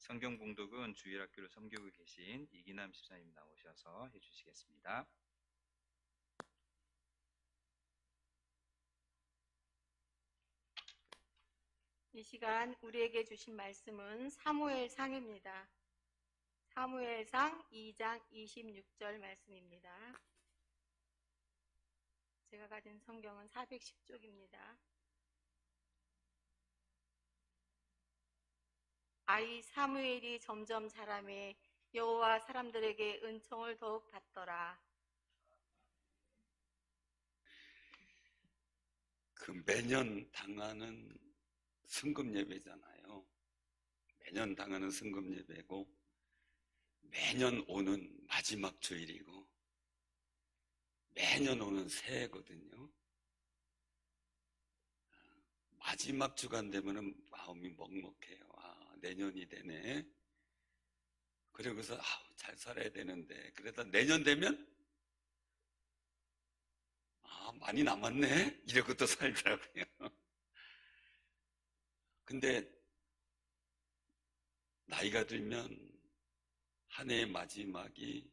성경 봉독은 주일학교를 섬기고 계신 이기남 집사님 나오셔서 해주시겠습니다. 이 시간 우리에게 주신 말씀은 사무엘상입니다. 사무엘상 2장 26절 말씀입니다. 제가 가진 성경은 410쪽입니다. 아이 사무엘이 점점 자라매 여호와 사람들에게 은총을 더욱 받더라. 매년 당하는 승급 예배잖아요. 매년 당하는 승급 예배고 매년 오는 마지막 주일이고 매년 오는 새해거든요. 마지막 주간 되면은 마음이 먹먹해요. 내년이 되네. 그러고서 잘 살아야 되는데 그러다 내년 되면 많이 남았네 이러고 또 살더라고요. 근데 나이가 들면 한 해의 마지막이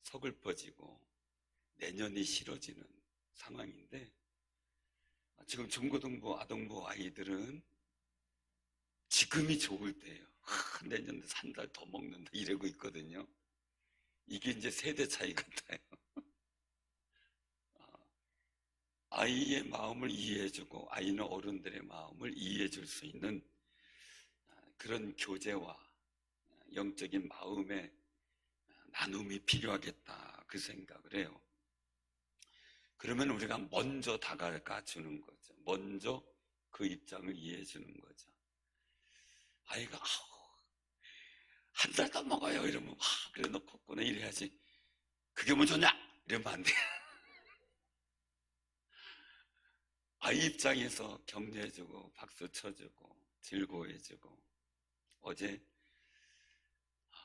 서글퍼지고 내년이 싫어지는 상황인데, 지금 중고등부, 아동부 아이들은 지금이 좋을 때예요. 내년에 한 달 더 먹는다 이러고 있거든요. 이게 이제 세대 차이 같아요. 아이의 마음을 이해해주고 아이는 어른들의 마음을 이해해줄 수 있는 그런 교제와 영적인 마음의 나눔이 필요하겠다 그 생각을 해요. 그러면 우리가 먼저 다가가 주는 거죠. 먼저 그 입장을 이해해 주는 거죠. 아이가 한 달 더 먹어요 이러면 그래 너 컸구나 이래야지. 그게 뭐 좋냐 이러면 안 돼. 아이 입장에서 격려해주고 박수 쳐주고 즐거워해주고, 어제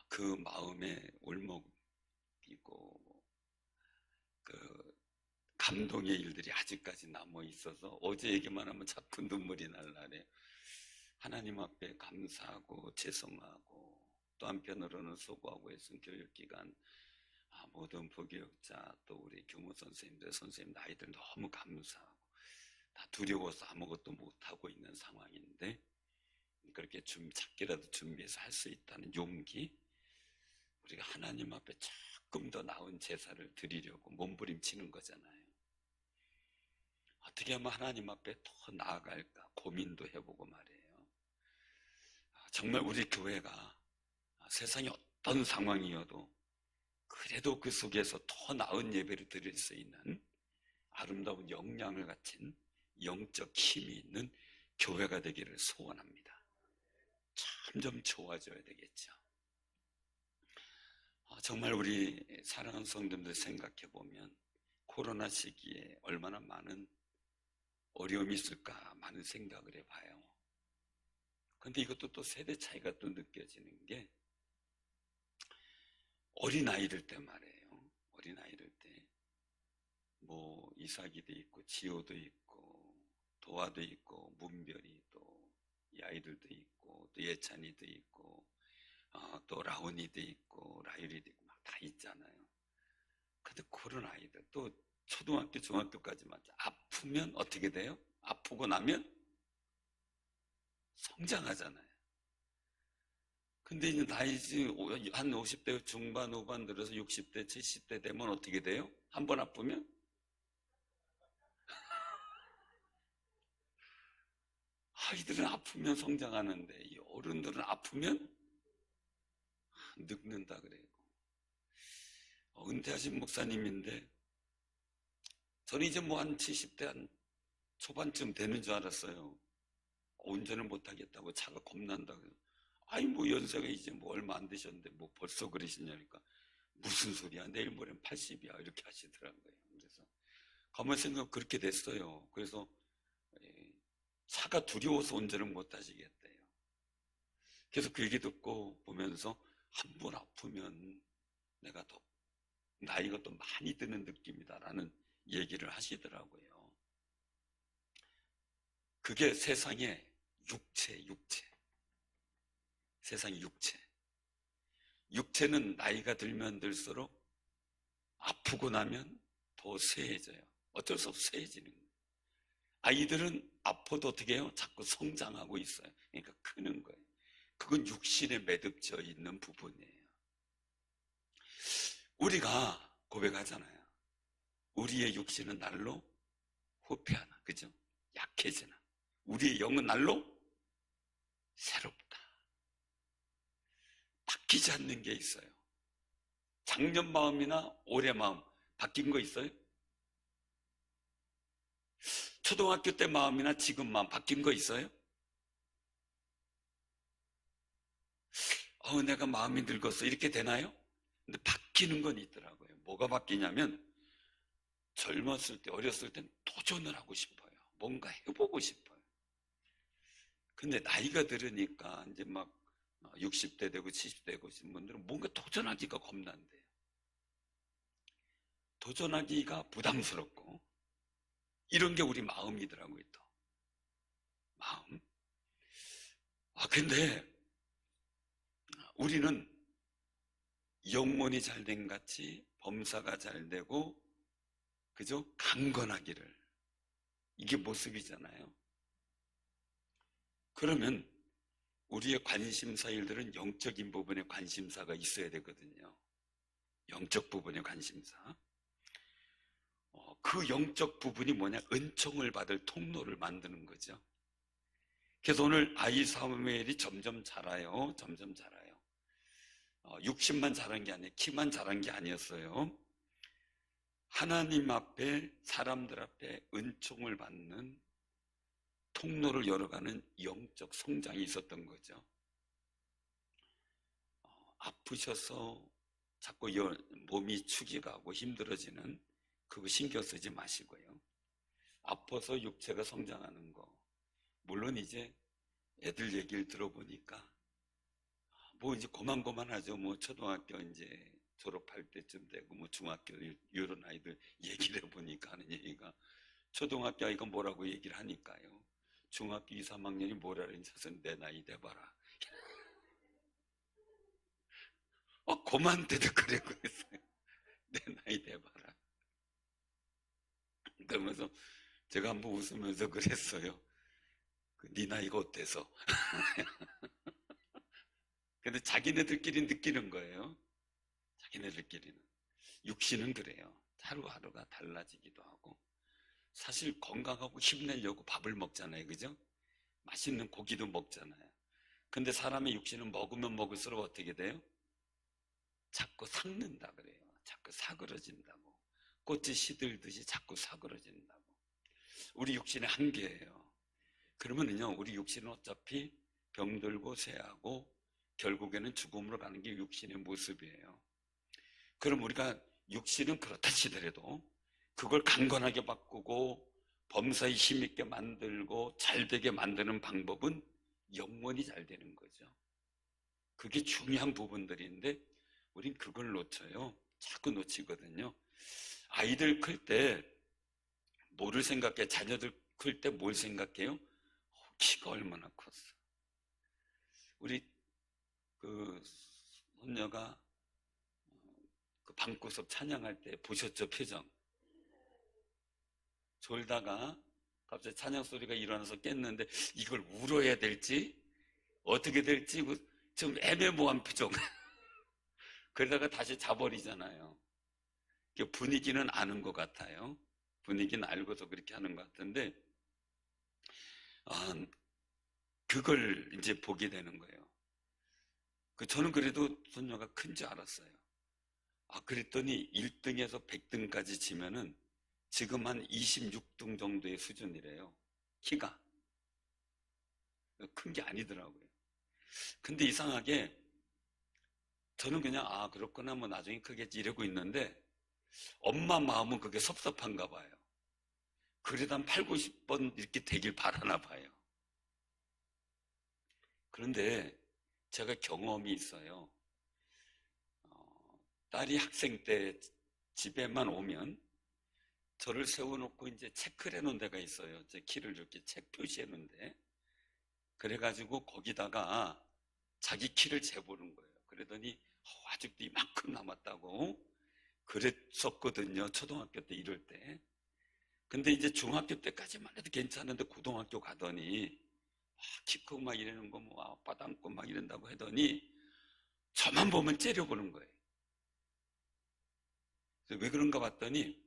그 마음에 울먹이고 그 감동의 일들이 아직까지 남아 있어서 어제 얘기만 하면 자꾸 눈물이 날라래요. 하나님 앞에 감사하고 죄송하고 또 한편으로는 수고하고 애쓴 교육기관 모든 부교육자 또 우리 교무 선생님들 선생님 아이들 너무 감사하고 다 두려워서 아무것도 못하고 있는 상황인데 그렇게 작게라도 준비해서 할 수 있다는 용기, 우리가 하나님 앞에 조금 더 나은 제사를 드리려고 몸부림치는 거잖아요. 어떻게 하면 하나님 앞에 더 나아갈까 고민도 해보고 말이에요. 정말 우리 교회가 세상이 어떤 상황이어도 그래도 그 속에서 더 나은 예배를 드릴 수 있는 아름다운 역량을 가진 영적 힘이 있는 교회가 되기를 소원합니다. 점점 좋아져야 되겠죠. 정말 우리 사랑하는 성도들 생각해보면 코로나 시기에 얼마나 많은 어려움이 있을까 많은 생각을 해봐요. 근데 이것도 또 세대 차이가 또 느껴지는 게 어린아이들 때 말이에요. 어린아이들 때 뭐 이삭이도 있고 지호도 있고 도화도 있고 문별이 또 이 아이들도 있고 또 예찬이도 있고 또 라온이도 있고 라율이도 있고 막 다 있잖아요. 근데 그런 아이들 또 초등학교 중학교까지만 아프면 어떻게 돼요? 아프고 나면 성장하잖아요. 근데 이제 나이 한 50대 중반 후반 들어서 60대 70대 되면 어떻게 돼요? 한 번 아프면 아이들은 아프면 성장하는데 이 어른들은 아프면 늙는다 그래요. 은퇴하신 목사님인데 저는 이제 뭐 한 70대 한 초반쯤 되는 줄 알았어요. 운전을 못하겠다고 차가 겁난다고. 아니 뭐 연세가 이제 뭐 얼마 안 되셨는데 뭐 벌써 그러시냐니까 무슨 소리야 내일 모레는 80이야 이렇게 하시더라고요. 그래서 가만 생각 그렇게 됐어요. 그래서 차가 두려워서 운전을 못 하시겠대요. 그래서 그 얘기 듣고 보면서 한 번 아프면 내가 더 나이가 또 많이 드는 느낌이다라는 얘기를 하시더라고요. 그게 세상의 육체. 세상의 육체. 육체는 나이가 들면 들수록 아프고 나면 더 쇠해져요. 어쩔 수 없이 쇠해지는 거예요. 아이들은 아파도 어떻게 해요? 자꾸 성장하고 있어요. 그러니까 크는 거예요. 그건 육신에 매듭져 있는 부분이에요. 우리가 고백하잖아요. 우리의 육신은 날로 후퇴하나, 그죠? 약해지나. 우리의 영은 날로 새롭다. 바뀌지 않는 게 있어요. 작년 마음이나 올해 마음 바뀐 거 있어요? 초등학교 때 마음이나 지금 마음 바뀐 거 있어요? 내가 마음이 늙었어 이렇게 되나요? 근데 바뀌는 건 있더라고요. 뭐가 바뀌냐면 젊었을 때, 어렸을 땐 도전을 하고 싶어요. 뭔가 해보고 싶어요. 근데 나이가 들으니까 이제 막 60대 되고 70대 되고 하신 분들은 뭔가 도전하기가 겁난대요. 도전하기가 부담스럽고 이런 게 우리 마음이더라고요. 또 마음. 근데 우리는 영혼이 잘된 같이 범사가 잘 되고, 그죠? 강건하기를. 이게 모습이잖아요. 그러면 우리의 관심사 일들은 영적인 부분에 관심사가 있어야 되거든요. 영적 부분의 관심사. 그 영적 부분이 뭐냐? 은총을 받을 통로를 만드는 거죠. 그래서 오늘 아이 사무엘이 점점 자라요. 점점 자라요. 60만 자란 게 아니에요. 키만 자란 게 아니었어요. 하나님 앞에, 사람들 앞에 은총을 받는 통로를 열어가는 영적 성장이 있었던 거죠. 아프셔서 자꾸 몸이 축이 가고 힘들어지는 그거 신경 쓰지 마시고요. 아파서 육체가 성장하는 거. 물론 이제 애들 얘기를 들어보니까 뭐 이제 고만고만하죠. 뭐 초등학교 이제 졸업할 때쯤 되고 뭐 중학교 이런 아이들 얘기를 해보니까 하는 얘기가 초등학교 아이가 뭐라고 얘기를 하니까요. 중학교 2, 3학년이 뭐라는 것은 내 나이 돼봐라. 고만 때도 그랬고 했어요. 내 나이 돼봐라. 그러면서 제가 한번 웃으면서 그랬어요. 네 나이가 어때서? 근데 자기네들끼리 느끼는 거예요. 자기네들끼리는. 육신은 그래요. 하루하루가 달라지기도 하고. 사실 건강하고 힘내려고 밥을 먹잖아요. 그죠? 맛있는 고기도 먹잖아요. 근데 사람의 육신은 먹으면 먹을수록 어떻게 돼요? 자꾸 삭는다 그래요. 자꾸 사그러진다고. 꽃이 시들듯이 자꾸 사그러진다고. 우리 육신의 한계예요. 그러면은요, 우리 육신은 어차피 병들고 쇠하고 결국에는 죽음으로 가는 게 육신의 모습이에요. 그럼 우리가 육신은 그렇다 치더라도 그걸 강건하게 바꾸고 범사에 힘있게 만들고 잘되게 만드는 방법은 영원히 잘 되는 거죠. 그게 중요한 부분들인데 우린 그걸 놓쳐요. 자꾸 놓치거든요. 아이들 클 때 뭐를 생각해? 자녀들 클 때 뭘 생각해요? 키가 얼마나 컸어. 우리 그 손녀가 그 방구석 찬양할 때 보셨죠? 표정. 졸다가 갑자기 찬양 소리가 일어나서 깼는데 이걸 울어야 될지 어떻게 될지 좀 애매모호한 표정. 그러다가 다시 자버리잖아요. 분위기는 아는 것 같아요. 분위기는 알고서 그렇게 하는 것 같은데 그걸 이제 보게 되는 거예요. 저는 그래도 손녀가 큰 줄 알았어요. 그랬더니 1등에서 100등까지 치면은 지금 한 26등 정도의 수준이래요. 키가. 큰 게 아니더라고요. 근데 이상하게 저는 그냥 그렇구나 뭐 나중에 크겠지 이러고 있는데 엄마 마음은 그게 섭섭한가 봐요. 그래도 한 8, 90번 이렇게 되길 바라나 봐요. 그런데 제가 경험이 있어요. 딸이 학생 때 집에만 오면 저를 세워놓고 이제 체크를 해놓은 데가 있어요. 제 키를 이렇게 책 표시해 놓은데. 그래가지고 거기다가 자기 키를 재보는 거예요. 그러더니 아직도 이만큼 남았다고 그랬었거든요. 초등학교 때 이럴 때. 근데 이제 중학교 때까지만 해도 괜찮은데 고등학교 가더니 키 크고 막 이러는 거 뭐 아빠 닮고 막 이런다고 하더니 저만 보면 째려보는 거예요. 왜 그런가 봤더니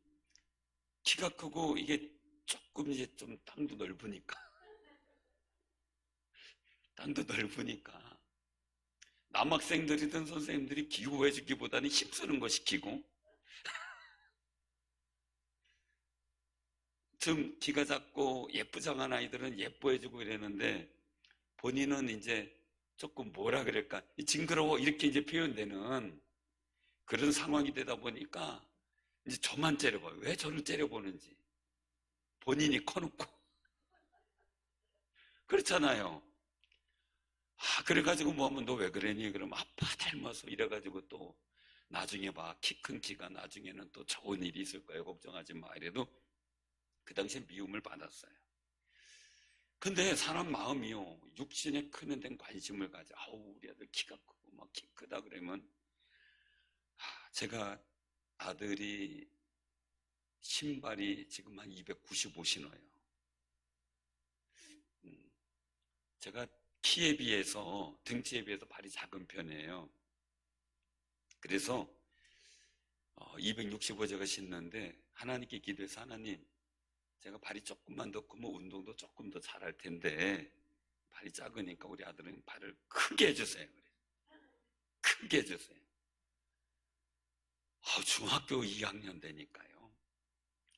키가 크고 이게 조금 이제 좀 땅도 넓으니까 남학생들이든 선생님들이 기호해주기보다는 힘쓰는 거 시키고 좀 키가 작고 예쁘장한 아이들은 예뻐해주고 이랬는데 본인은 이제 조금 뭐라 그럴까 징그러워 이렇게 이제 표현되는 그런 상황이 되다 보니까 이제 저만 째려봐요. 왜 저를 째려보는지. 본인이 커놓고 그렇잖아요. 그래가지고 뭐 하면 너 왜 그러니? 그러면 아빠 닮아서 이래가지고 또 나중에 봐. 키 큰 키가 나중에는 또 좋은 일이 있을 거예요. 걱정하지 마. 이래도 그 당시에 미움을 받았어요. 근데 사람 마음이요. 육신에 크는 데는 관심을 가져. 아우 우리 아들 키가 크고 막 키 크다 그러면 제가 아들이 신발이 지금 한 295 신어요. 제가 키에 비해서 등치에 비해서 발이 작은 편이에요. 그래서 265 제가 신는데 하나님께 기도해서 하나님 제가 발이 조금만 더 크면 운동도 조금 더 잘할 텐데 발이 작으니까 우리 아들은 발을 크게 해주세요. 크게 해주세요. 중학교 2학년 되니까요.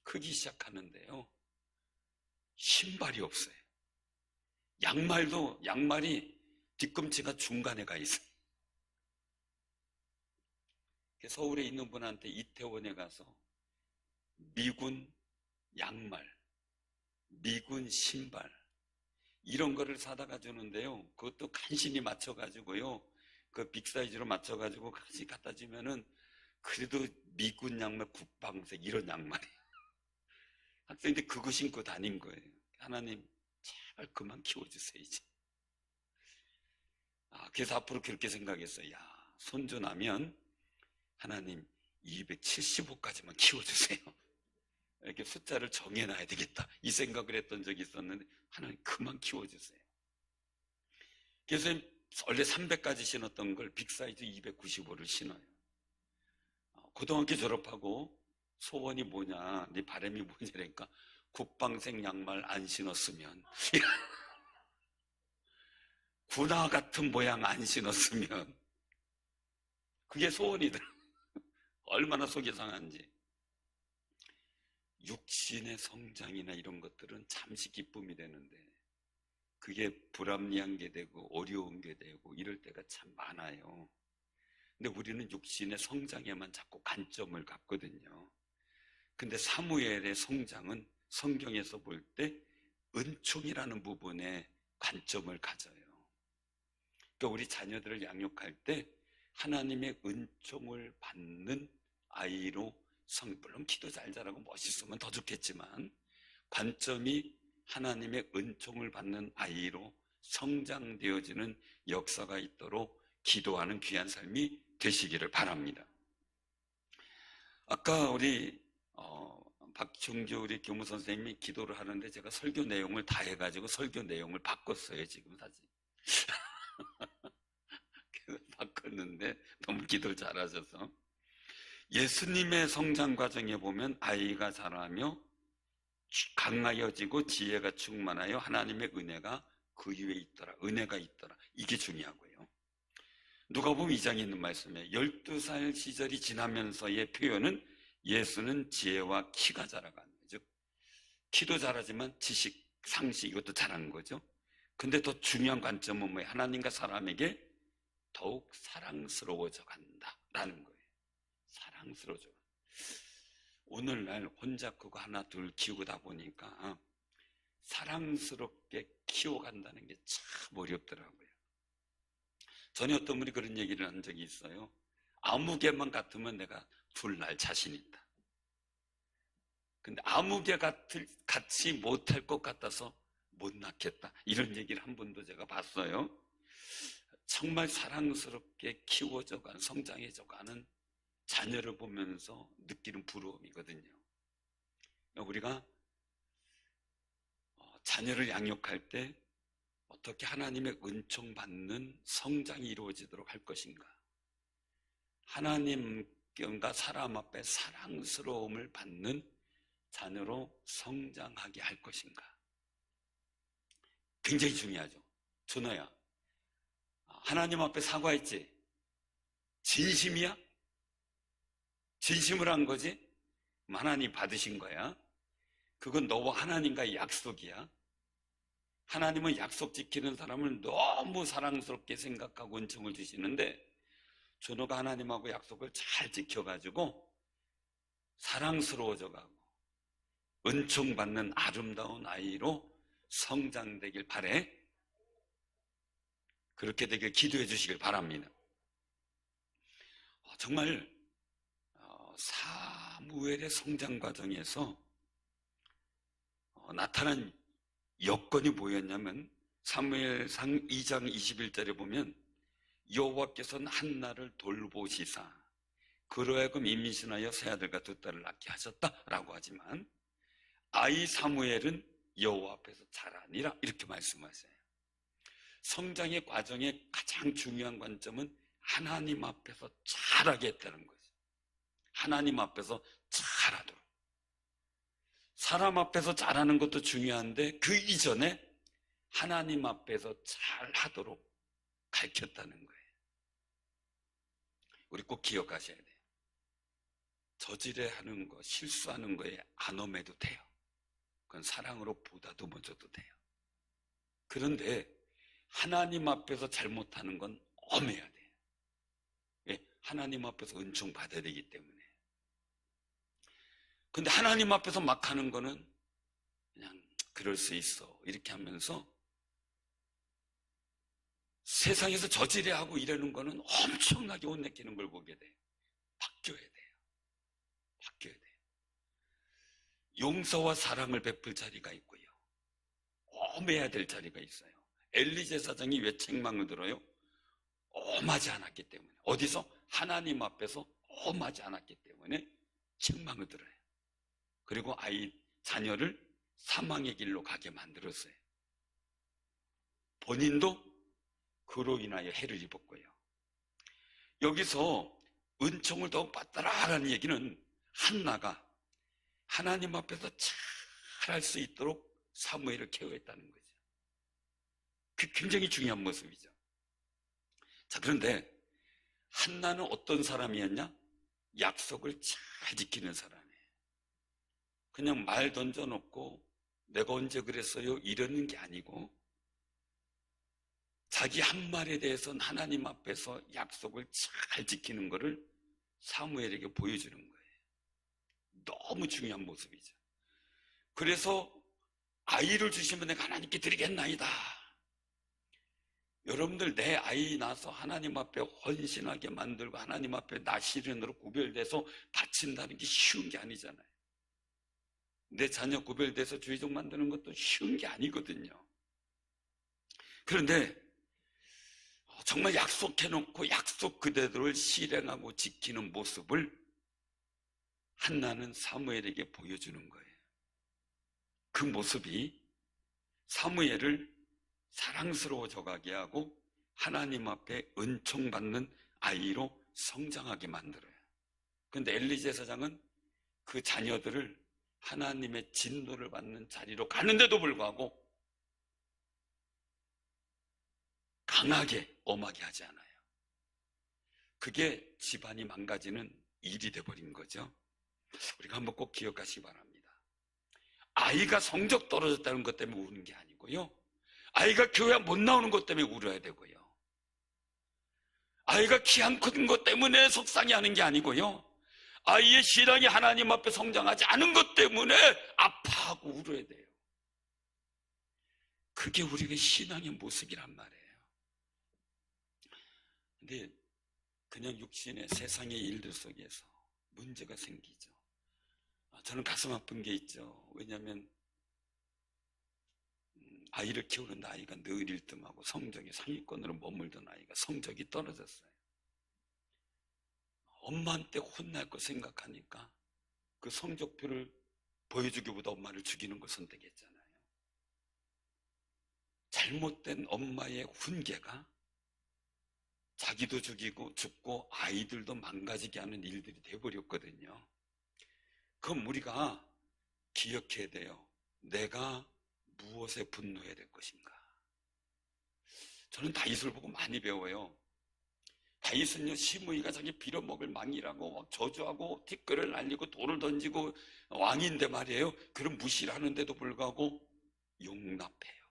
크기 시작하는데요. 신발이 없어요. 양말이 뒤꿈치가 중간에 가 있어요. 서울에 있는 분한테 이태원에 가서 미군 양말, 미군 신발 이런 거를 사다가 주는데요. 그것도 간신히 맞춰가지고요. 그 빅사이즈로 맞춰가지고 같이 갖다 주면은 그래도 미군 양말, 국방색 이런 양말이 학생들이 그거 신고 다닌 거예요. 하나님 제발 그만 키워주세요 이제. 그래서 앞으로 그렇게 생각했어요. 야 손주 나면 하나님 275까지만 키워주세요. 이렇게 숫자를 정해놔야 되겠다 이 생각을 했던 적이 있었는데 하나님 그만 키워주세요. 그래서 원래 300까지 신었던 걸 빅사이즈 295를 신어요. 고등학교 졸업하고 소원이 뭐냐, 네 바람이 뭐냐니까 국방색 양말 안 신었으면 군화 같은 모양 안 신었으면 그게 소원이더라고요. 얼마나 속이 상한지. 육신의 성장이나 이런 것들은 잠시 기쁨이 되는데 그게 불합리한 게 되고 어려운 게 되고 이럴 때가 참 많아요. 근데 우리는 육신의 성장에만 자꾸 관점을 갖거든요. 근데 사무엘의 성장은 성경에서 볼 때 은총이라는 부분에 관점을 가져요. 그러니까 우리 자녀들을 양육할 때 하나님의 은총을 받는 아이로 물론 기도 잘 자라고 멋있으면 더 좋겠지만 관점이 하나님의 은총을 받는 아이로 성장되어지는 역사가 있도록 기도하는 귀한 삶이 되시기를 바랍니다. 아까 우리 박충주 우리 교무 선생님이 기도를 하는데 제가 설교 내용을 다 해가지고 설교 내용을 바꿨어요. 지금 사실 바꿨는데 너무 기도를 잘하셔서 예수님의 성장 과정에 보면 아이가 자라며 강하여지고 지혜가 충만하여 하나님의 은혜가 그 위에 있더라. 은혜가 있더라. 이게 중요하고요. 누가복음 2장에 있는 말씀에 12살 시절이 지나면서의 표현은 예수는 지혜와 키가 자라가는 거죠. 키도 자라지만 지식, 상식 이것도 자라는 거죠. 근데 더 중요한 관점은 뭐예요? 하나님과 사람에게 더욱 사랑스러워져 간다라는 거예요. 사랑스러워져. 오늘날 혼자 그거 하나 둘 키우다 보니까 사랑스럽게 키워간다는 게 참 어렵더라고요. 전에 어떤 분이 그런 얘기를 한 적이 있어요. 아무 개만 같으면 내가 둘 날 자신 있다. 근데 아무 개 같이 못할 것 같아서 못 낳겠다. 이런 얘기를 한 번도 제가 봤어요. 정말 사랑스럽게 키워져간, 성장해져가는 자녀를 보면서 느끼는 부러움이거든요. 우리가 자녀를 양육할 때 어떻게 하나님의 은총 받는 성장이 이루어지도록 할 것인가? 하나님과 사람 앞에 사랑스러움을 받는 자녀로 성장하게 할 것인가? 굉장히 중요하죠. 준호야, 하나님 앞에 사과했지? 진심이야? 진심으로 한 거지? 하나님 받으신 거야. 그건 너와 하나님과의 약속이야. 하나님은 약속 지키는 사람을 너무 사랑스럽게 생각하고 은총을 주시는데, 준호가 하나님하고 약속을 잘 지켜가지고 사랑스러워져가고 은총받는 아름다운 아이로 성장되길 바래. 그렇게 되길 기도해 주시길 바랍니다. 정말 사무엘의 성장 과정에서 나타난 여건이 뭐였냐면, 사무엘상 2장 21절에 보면 여호와께서는 한나를 돌보시사 그로 하여금 임신하여 세 아들과 두 딸을 낳게 하셨다라고 하지만, 아이 사무엘은 여호와 앞에서 자라니라 이렇게 말씀하세요. 성장의 과정의 가장 중요한 관점은 하나님 앞에서 자라게 했다는 거죠. 하나님 앞에서 자라도록. 사람 앞에서 자라는 것도 중요한데 그 이전에 하나님 앞에서 잘하도록 가르쳤다는 거예요. 우리 꼭 기억하셔야 돼요. 저지레하는 거, 실수하는 거에 안 엄해도 돼요. 그건 사랑으로 보다듬어줘도 돼요. 그런데 하나님 앞에서 잘못하는 건 엄해야 돼요. 예, 하나님 앞에서 은총 받아야 되기 때문에. 근데 하나님 앞에서 막 하는 거는 그냥 그럴 수 있어 이렇게 하면서 세상에서 저지레하고 이러는 거는 엄청나게 못 느끼는 걸 보게 돼요. 바뀌어야 돼요. 바뀌어야 돼요. 용서와 사랑을 베풀 자리가 있고요, 엄해야 될 자리가 있어요. 엘리 제사장이 왜 책망을 들어요? 엄하지 않았기 때문에. 어디서? 하나님 앞에서 엄하지 않았기 때문에 책망을 들어요. 그리고 자녀를 사망의 길로 가게 만들었어요. 본인도 그로 인하여 해를 입었고요. 여기서 은총을 더욱 받더라라는 얘기는 한나가 하나님 앞에서 잘할 수 있도록 사무엘을 케어했다는 거죠. 그게 굉장히 중요한 모습이죠. 자, 그런데 한나는 어떤 사람이었냐? 약속을 잘 지키는 사람이에요. 그냥 말 던져놓고 내가 언제 그랬어요? 이러는 게 아니고 자기 한 말에 대해서는 하나님 앞에서 약속을 잘 지키는 것을 사무엘에게 보여주는 거예요. 너무 중요한 모습이죠. 그래서 아이를 주시면 내가 하나님께 드리겠나이다. 여러분들, 내 아이 낳아서 하나님 앞에 헌신하게 만들고 하나님 앞에 나시련으로 구별돼서 바친다는 게 쉬운 게 아니잖아요. 내 자녀 구별돼서 주의종 만드는 것도 쉬운 게 아니거든요. 그런데 정말 약속해놓고 약속 그대로를 실행하고 지키는 모습을 한나는 사무엘에게 보여주는 거예요. 그 모습이 사무엘을 사랑스러워져 가게 하고 하나님 앞에 은총받는 아이로 성장하게 만들어요. 그런데 엘리 제사장은 그 자녀들을 하나님의 진노를 받는 자리로 가는데도 불구하고 강하게 엄하게 하지 않아요. 그게 집안이 망가지는 일이 돼버린 거죠. 우리가 한번 꼭 기억하시기 바랍니다. 아이가 성적 떨어졌다는 것 때문에 우는 게 아니고요, 아이가 교회 못 나오는 것 때문에 울어야 되고요, 아이가 키 안 큰 것 때문에 속상해하는 게 아니고요, 아이의 신앙이 하나님 앞에 성장하지 않은 것 때문에 아파하고 울어야 돼요. 그게 우리의 신앙의 모습이란 말이에요. 근데 그냥 육신의 세상의 일들 속에서 문제가 생기죠. 저는 가슴 아픈 게 있죠. 왜냐하면 아이를 키우는 아이가 늘 1등하고 성적이 상위권으로 머물던 아이가 성적이 떨어졌어요. 엄마한테 혼날 거 생각하니까 그 성적표를 보여주기보다 엄마를 죽이는 걸 선택했잖아요. 잘못된 엄마의 훈계가 자기도 죽고 아이들도 망가지게 하는 일들이 돼버렸거든요. 그럼 우리가 기억해야 돼요. 내가 무엇에 분노해야 될 것인가? 저는 다윗을 보고 많이 배워요. 다윗은요, 시므이가 자기 빌어먹을 망이라고 막 저주하고 티끌을 날리고 돌을 던지고 왕인데 말이에요. 그런 무시를 하는데도 불구하고 용납해요.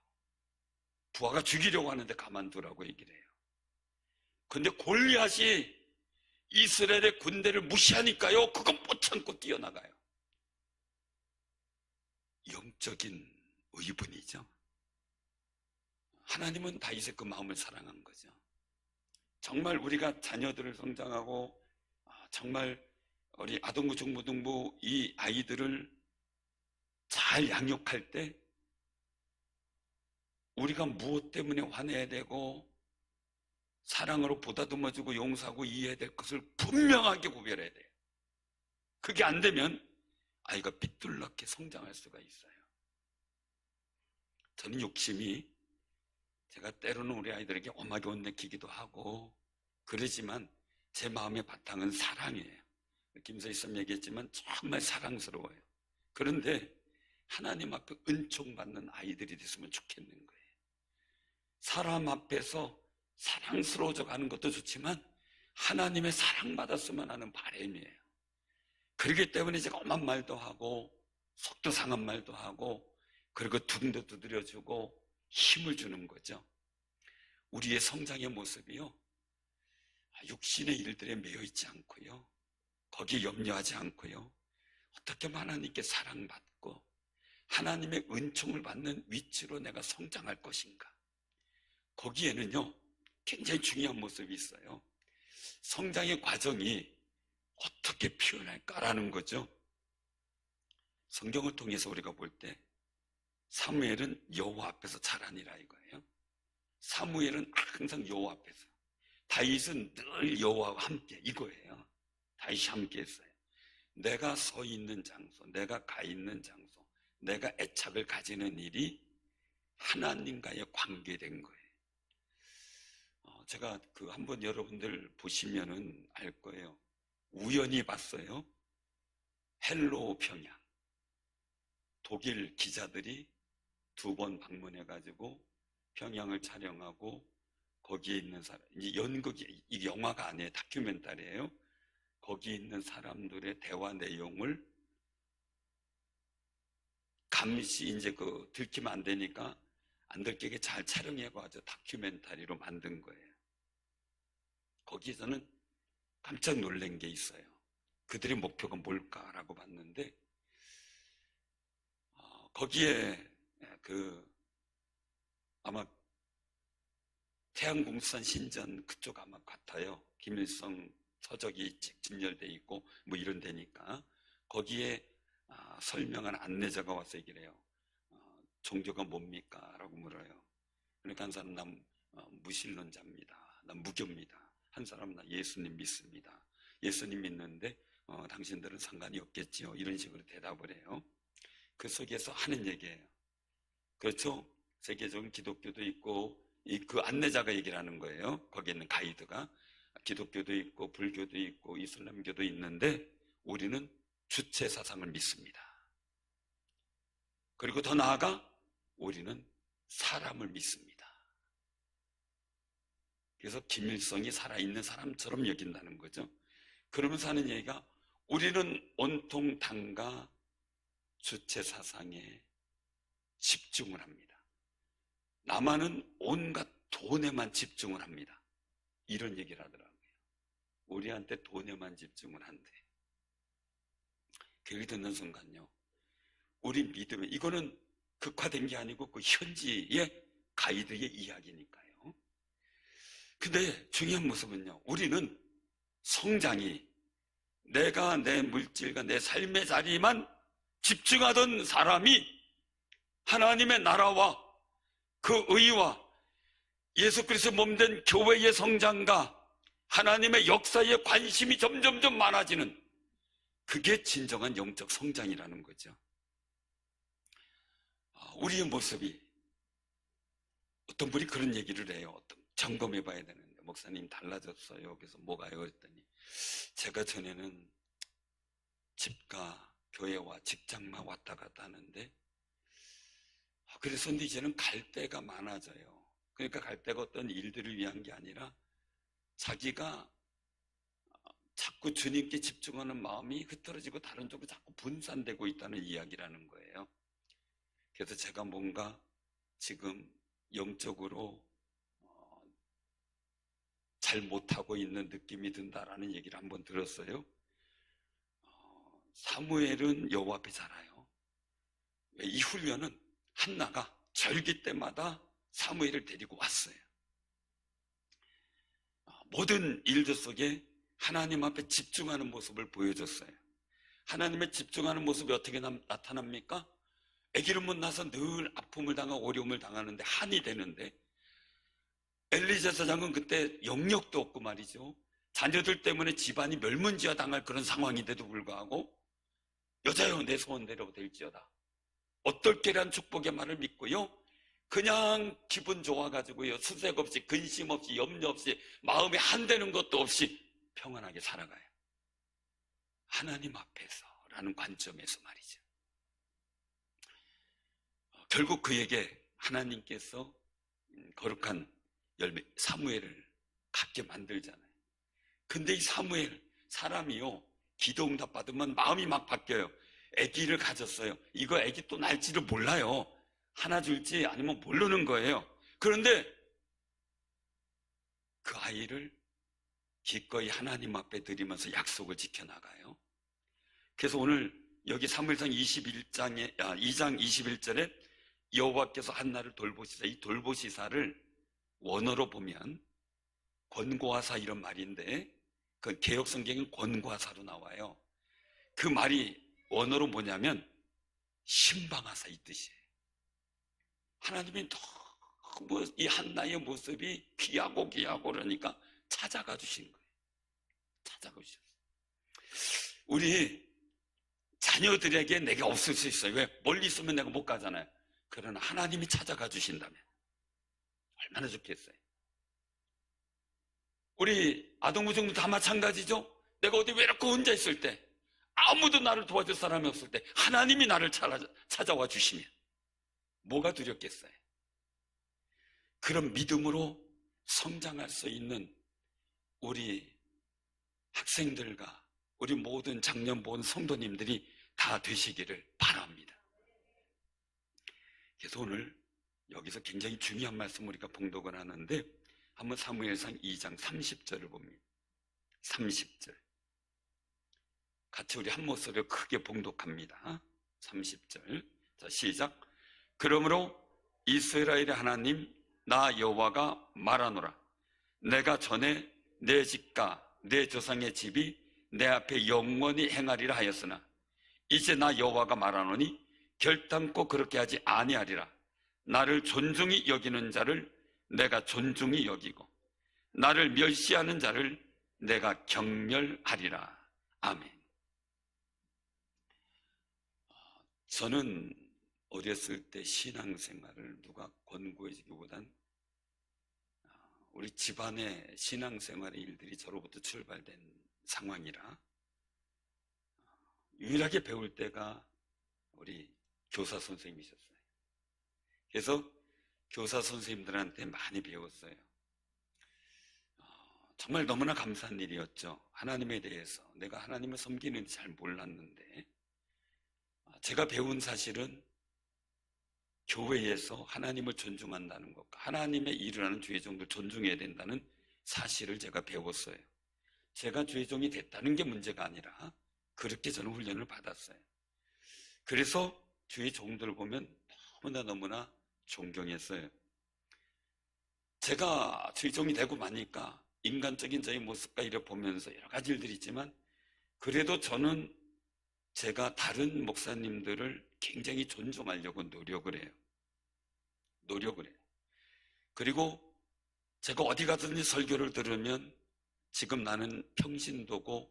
부하가 죽이려고 하는데 가만두라고 얘기를 해요. 근데 골리앗이 이스라엘의 군대를 무시하니까요, 그건 못 참고 뛰어나가요. 영적인 의분이죠. 하나님은 다윗의 그 마음을 사랑한 거죠. 정말 우리가 자녀들을 성장하고 정말 우리 아동부 중고등부 이 아이들을 잘 양육할 때 우리가 무엇 때문에 화내야 되고 사랑으로 보다듬어주고 용서하고 이해해야 될 것을 분명하게 구별해야 돼요. 그게 안 되면 아이가 삐뚤렇게 성장할 수가 있어요. 저는 욕심이 제가 때로는 우리 아이들에게 엄하게 혼내키기도 하고 그러지만 제 마음의 바탕은 사랑이에요. 김서희 쌤 얘기했지만 정말 사랑스러워요. 그런데 하나님 앞에 은총받는 아이들이 됐으면 좋겠는 거예요. 사람 앞에서 사랑스러워져 가는 것도 좋지만 하나님의 사랑받았으면 하는 바람이에요. 그렇기 때문에 제가 엄한 말도 하고 속도 상한 말도 하고 그리고 둥도 두드려주고 힘을 주는 거죠. 우리의 성장의 모습이요, 육신의 일들에 매여 있지 않고요, 거기에 염려하지 않고요, 어떻게 하면 하나님께 사랑받고 하나님의 은총을 받는 위치로 내가 성장할 것인가, 거기에는요 굉장히 중요한 모습이 있어요. 성장의 과정이 어떻게 표현할까라는 거죠. 성경을 통해서 우리가 볼 때 사무엘은 여호와 앞에서 자라니라 이거예요. 사무엘은 항상 여호와 앞에서, 다윗은 늘 여호와와 함께 이거예요. 다윗이 함께 했어요. 내가 서 있는 장소, 내가 가 있는 장소, 내가 애착을 가지는 일이 하나님과의 관계된 거예요. 제가 한번 여러분들 보시면은 알 거예요. 우연히 봤어요. 헬로 평양. 독일 기자들이 2번 방문해가지고 평양을 촬영하고 거기에 있는 사람, 이게 연극이, 이게 영화가 아니에요. 다큐멘터리예요. 거기 있는 사람들의 대화 내용을 감시 이제 들키면 안 되니까 안 들키게 잘 촬영해가지고 다큐멘터리로 만든 거예요. 거기서는 깜짝 놀란 게 있어요. 그들의 목표가 뭘까라고 봤는데 거기에 아마 태양공산 신전 그쪽 아마 같아요. 김일성 서적이 진열돼 있고 뭐 이런 데니까 거기에 설명한 안내자가 와서 얘기를 해요. 종교가 뭡니까? 라고 물어요. 그러니까 한 사람 난 무신론자입니다. 난 무교입니다. 한 사람 나 예수님 믿습니다. 예수님 믿는데 당신들은 상관이 없겠지요. 이런 식으로 대답을 해요. 그 속에서 하는 얘기예요. 그렇죠? 세계적인 기독교도 있고 그 안내자가 얘기를 하는 거예요. 거기에 있는 가이드가 기독교도 있고 불교도 있고 이슬람교도 있는데 우리는 주체 사상을 믿습니다. 그리고 더 나아가 우리는 사람을 믿습니다. 그래서 김일성이 살아있는 사람처럼 여긴다는 거죠. 그러면서 하는 얘기가 우리는 온통 당과 주체 사상에 집중을 합니다. 남한은 온갖 돈에만 집중을 합니다. 이런 얘기를 하더라고요. 우리한테 돈에만 집중을 한대. 그 얘기 듣는 순간요, 우리 믿음에, 이거는 극화된 게 아니고 그 현지의 가이드의 이야기니까요. 근데 중요한 모습은요, 우리는 성장이 내가 내 물질과 내 삶의 자리만 집중하던 사람이 하나님의 나라와 그 의와 예수 그리스도 몸된 교회의 성장과 하나님의 역사에 관심이 점점점 많아지는, 그게 진정한 영적 성장이라는 거죠. 우리의 모습이, 어떤 분이 그런 얘기를 해요. 점검해 봐야 되는데, 목사님 달라졌어요. 그래서 뭐가요? 했더니 제가 전에는 집과 교회와 직장만 왔다 갔다 하는데, 그래서 이제는 갈 데가 많아져요. 그러니까 갈 데가 어떤 일들을 위한 게 아니라 자기가 자꾸 주님께 집중하는 마음이 흐트러지고 다른 쪽으로 자꾸 분산되고 있다는 이야기라는 거예요. 그래서 제가 뭔가 지금 영적으로 잘 못하고 있는 느낌이 든다라는 얘기를 한번 들었어요. 사무엘은 여호와 앞에 자라요. 이 훈련은 한나가 절기 때마다 사무엘을 데리고 왔어요. 모든 일들 속에 하나님 앞에 집중하는 모습을 보여줬어요. 하나님의 집중하는 모습이 어떻게 나타납니까? 아기를 못 낳아서 늘 아픔을 당하고 어려움을 당하는데 한이 되는데, 엘리자 사장은 그때 영역도 없고 말이죠. 자녀들 때문에 집안이 멸문지화 당할 그런 상황인데도 불구하고 여자여 내 소원대로 될지어다, 어떨게란 축복의 말을 믿고요, 그냥 기분 좋아가지고요, 수색 없이 근심 없이 염려 없이 마음에 한되는 것도 없이 평안하게 살아가요. 하나님 앞에서라는 관점에서 말이죠. 결국 그에게 하나님께서 거룩한 열매 사무엘을 갖게 만들잖아요. 근데 이 사무엘 사람이요, 기도 응답 받으면 마음이 막 바뀌어요. 아기를 가졌어요. 이거 아기 또 날지를 몰라요. 하나 줄지 아니면 모르는 거예요. 그런데 그 아이를 기꺼이 하나님 앞에 드리면서 약속을 지켜나가요. 그래서 오늘 여기 사무엘상 2장 21절에 여호와께서 한나를 돌보시사, 이 돌보시사를 원어로 보면 권고하사 이런 말인데, 그 개역 성경은 권고하사로 나와요. 그 말이 원어로 뭐냐면 신방하사 이 뜻이에요. 하나님이 너무 이 한나의 모습이 귀하고 그러니까 찾아가 주신 거예요. 찾아가 주셨어요. 우리 자녀들에게 내가 없을 수 있어요. 왜? 멀리 있으면 내가 못 가잖아요. 그러나 하나님이 찾아가 주신다면 얼마나 좋겠어요. 우리 아동부정도 다 마찬가지죠. 내가 어디 외롭고 혼자 있을 때, 아무도 나를 도와줄 사람이 없을 때 하나님이 나를 찾아와 주시면 뭐가 두렵겠어요. 그런 믿음으로 성장할 수 있는 우리 학생들과 우리 모든 장년보온 성도님들이 다 되시기를 바랍니다. 그래서 오늘 여기서 굉장히 중요한 말씀 우리가 봉독을 하는데, 한번 사무엘상 2장 30절을 봅니다. 30절 같이 우리 한 목소리로 크게 봉독합니다. 30절 자 시작. 그러므로 이스라엘의 하나님 나 여호와가 말하노라. 내가 전에 내 집과 내 조상의 집이 내 앞에 영원히 행하리라 하였으나 이제 나 여호와가 말하노니 결단코 그렇게 하지 아니하리라. 나를 존중히 여기는 자를 내가 존중히 여기고 나를 멸시하는 자를 내가 경멸하리라. 아멘. 저는 어렸을 때 신앙생활을 누가 권고해주기보단 우리 집안의 신앙생활의 일들이 저로부터 출발된 상황이라 유일하게 배울 때가 우리 교사 선생님이셨어요. 그래서 교사 선생님들한테 많이 배웠어요. 정말 너무나 감사한 일이었죠. 하나님에 대해서 내가 하나님을 섬기는지 잘 몰랐는데 제가 배운 사실은 교회에서 하나님을 존중한다는 것과 하나님의 일을 하는 주의종들 존중해야 된다는 사실을 제가 배웠어요. 제가 주의종이 됐다는 게 문제가 아니라 그렇게 저는 훈련을 받았어요. 그래서 주의종들을 보면 너무나 존경했어요. 제가 주의종이 되고 나니까 인간적인 저의 모습과 이를 보면서 여러 가지 일들이 있지만 그래도 저는 제가 다른 목사님들을 굉장히 존중하려고 노력을 해요. 그리고 제가 어디 가든지 설교를 들으면 지금 나는 평신도고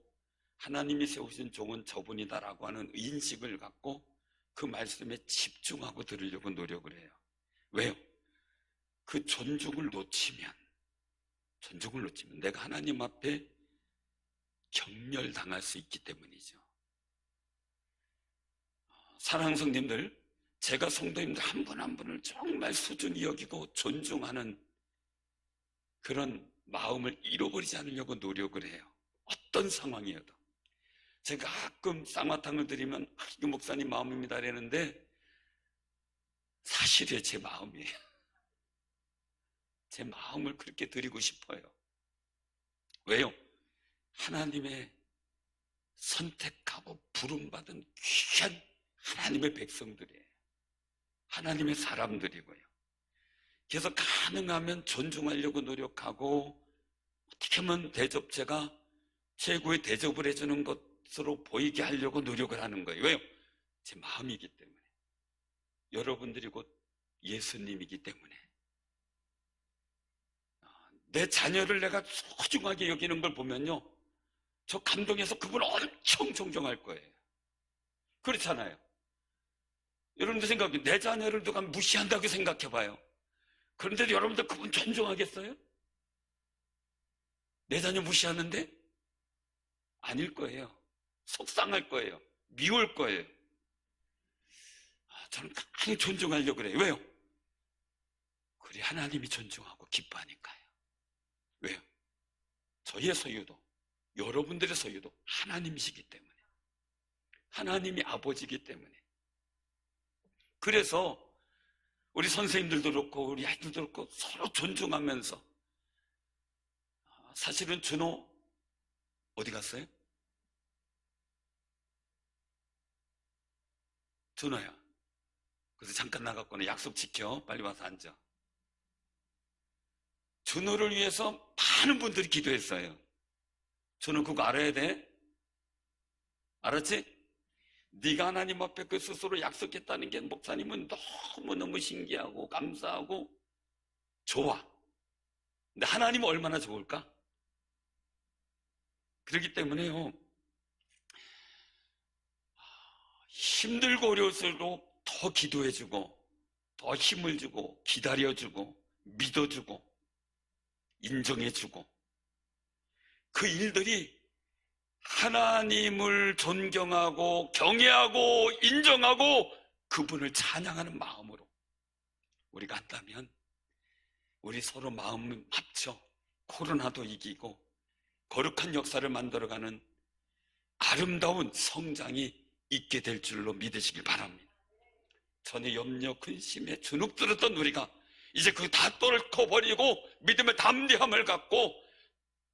하나님이 세우신 종은 저분이다라고 하는 인식을 갖고 그 말씀에 집중하고 들으려고 노력을 해요. 왜요? 그 존중을 놓치면 내가 하나님 앞에 경멸당할 수 있기 때문이죠. 사랑하는 성도님들, 제가 성도님들 한 분 한 분을 정말 소중히 여기고 존중하는 그런 마음을 잃어버리지 않으려고 노력을 해요. 어떤 상황이어도. 제가 가끔 쌍화탕을 드리면 이거 목사님 마음입니다 이러는데 사실은 제 마음이에요. 제 마음을 그렇게 드리고 싶어요. 왜요? 하나님의 선택하고 부름받은 귀한 하나님의 백성들이에요. 하나님의 사람들이고요. 그래서 가능하면 존중하려고 노력하고 어떻게 하면 대접제가 최고의 대접을 해주는 것으로 보이게 하려고 노력을 하는 거예요. 왜요? 제 마음이기 때문에. 여러분들이 곧 예수님이기 때문에. 내 자녀를 내가 소중하게 여기는 걸 보면요, 저 감동해서 그분을 엄청 존경할 거예요. 그렇잖아요. 여러분들 생각해, 내 자녀를 누가 무시한다고 생각해봐요. 그런데도 여러분들 그분 존중하겠어요? 내 자녀 무시하는데? 아닐 거예요. 속상할 거예요. 미울 거예요. 저는 굉장히 존중하려고 그래요. 왜요? 그래 하나님이 존중하고 기뻐하니까요. 왜요? 저의 소유도 여러분들의 소유도 하나님이시기 때문에, 하나님이 아버지이기 때문에. 그래서 우리 선생님들도 그렇고 우리 아이들도 그렇고 서로 존중하면서, 사실은 준호 어디 갔어요? 준호야, 그래서 잠깐 나갔거나 약속 지켜. 빨리 와서 앉아. 준호를 위해서 많은 분들이 기도했어요. 준호 그거 알아야 돼. 알았지? 네가 하나님 앞에 그 스스로 약속했다는 게 목사님은 너무너무 신기하고 감사하고 좋아. 근데 하나님은 얼마나 좋을까? 그렇기 때문에요, 힘들고 어려울수록 더 기도해주고 더 힘을 주고 기다려주고 믿어주고 인정해주고, 그 일들이 하나님을 존경하고 경외하고 인정하고 그분을 찬양하는 마음으로 우리가 한다면 우리 서로 마음 합쳐 코로나도 이기고 거룩한 역사를 만들어가는 아름다운 성장이 있게 될 줄로 믿으시길 바랍니다. 전에 염려 근심에 주눅들었던 우리가 이제 그거 다 떨어버리고 믿음의 담대함을 갖고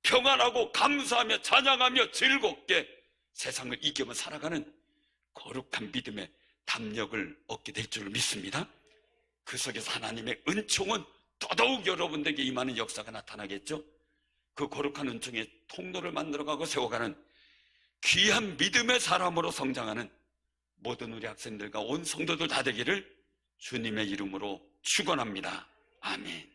평안하고 감사하며 찬양하며 즐겁게 세상을 이기며 살아가는 거룩한 믿음의 담력을 얻게 될 줄로 믿습니다. 그 속에서 하나님의 은총은 더더욱 여러분들에게 임하는 역사가 나타나겠죠. 그 거룩한 은총의 통로를 만들어가고 세워가는 귀한 믿음의 사람으로 성장하는 모든 우리 학생들과 온 성도들 다 되기를 주님의 이름으로 축원합니다. 아멘.